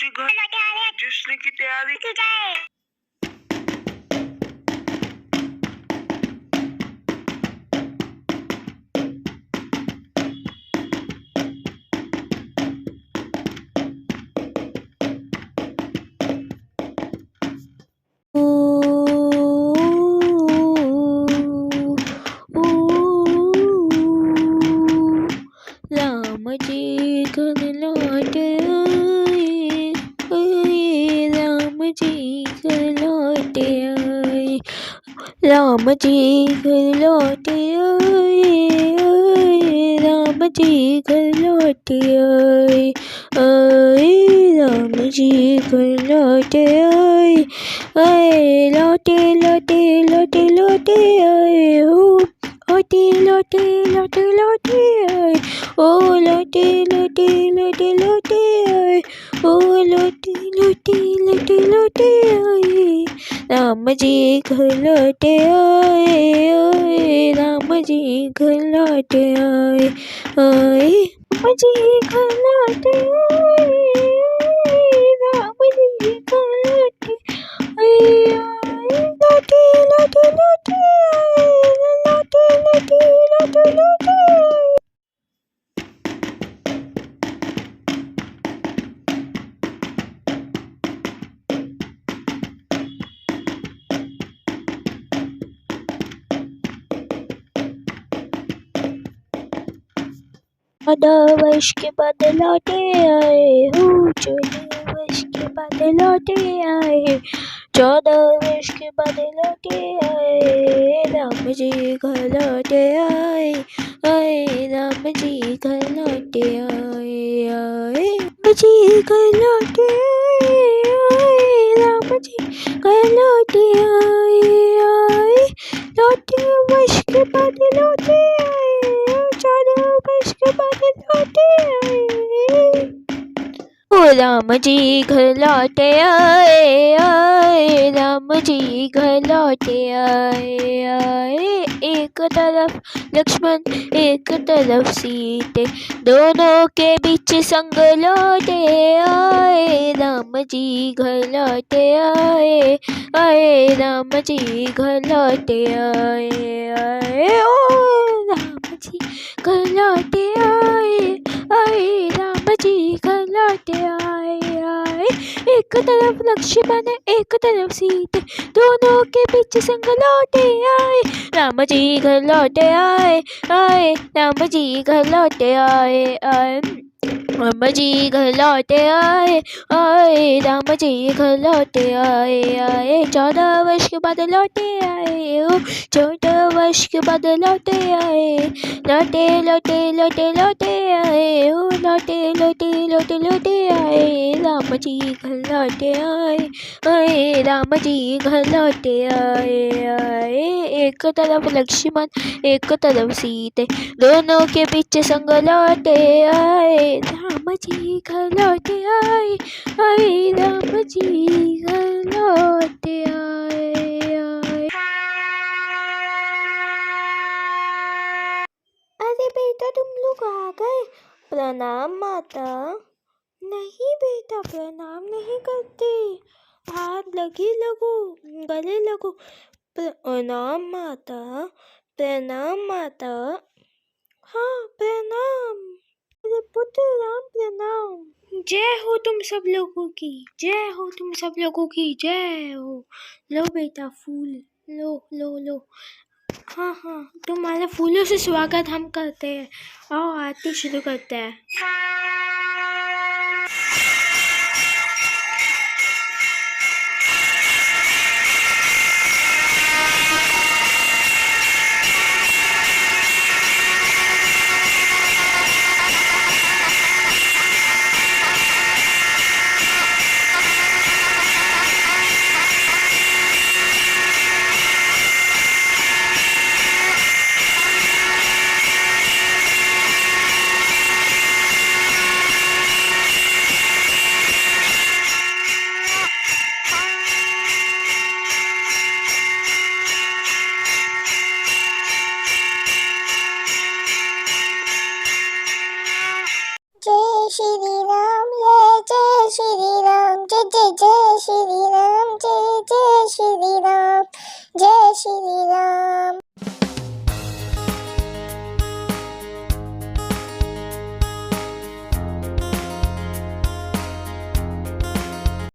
जी घर जश्न की तैयारी की जाए। राम जी घर लौट आए, राम जी घर लौट आए, राम जी घर लौट आए, राम जी घर लौट आए, राम जी घर लौट आए, लौटे लौटे लौटे लौटे आए हो, लौटे लौटे लौटे लौटे आए, ओ लौटे लौटे लौटे लौटे आए, ओ लौटे लौटे लौटे लौटे आए, राम जी घर लौटे आए, राम जी घर लौटे आए, राम जी घर लौटे आए, राम जी घर लौटे आए, लौटे लौटे लौटे आए, लौटे लौटे लौटे लौटे आए। चौदह वर्ष के बाद लौटे आए हो, 14 वर्ष के बाद लौटे आए, 14 वर्ष के बाद लौटे आए, राम जी घर लौटे आए, राम जी घर लौटे आए, राम जी घर लौटे आए, राम जी घर लौटे आए, 14 वर्ष के बाद लौटे आए, 14 वर्ष के बाद लौटे आए, ओ राम जी घर लौटे आए, राम जी घर लौटे आए, एक तरफ लक्ष्मण एक तरफ सीते, दोनों के बीच संग लौटे आए, राम जी घर लौटे आए, राम जी घर लौटे आए, ओ राम जी घर लौटे आए, राम जी घर लौटे आए, एक तरफ लक्ष्मण एक तरफ सीते, दोनों के बीच संग लौटे आए, राम जी घर लौटे आए, राम जी घर लौटे आए, राम जी घर लौटे आए, राम जी घर लौटे आए, 14 वर्ष के बाद लौटे आए, 14 वर्ष के बाद लौटे आए, लौटे लौटे लौटे लौटे आए, लौटे लौटे लौटे लौटे आए, राम जी घर लौटे आए, राम जी घर लौटे आए, एक तरफ लक्ष्मण एक तरफ सीते, दोनों के बीच संग लौटे आए, राम जी घर लौटे आए, राम जी घर लौटे आए। अरे बेटा तुम लोग आ गए, प्रणाम माता। नहीं बेटा प्रणाम नहीं करते, हाथ लगे लगो, गले लगो, प्रणाम माता, प्रणाम माता, हाँ प्रणाम, अरे पुत्र राम प्रणाम। जय हो तुम सब लोगों की, जय हो तुम सब लोगों की, जय हो। लो बेटा फूल, लो लो लो, हाँ हाँ तुम्हारे फूलों से स्वागत हम करते हैं, आओ आरती शुरू करते हैं। श्री राम।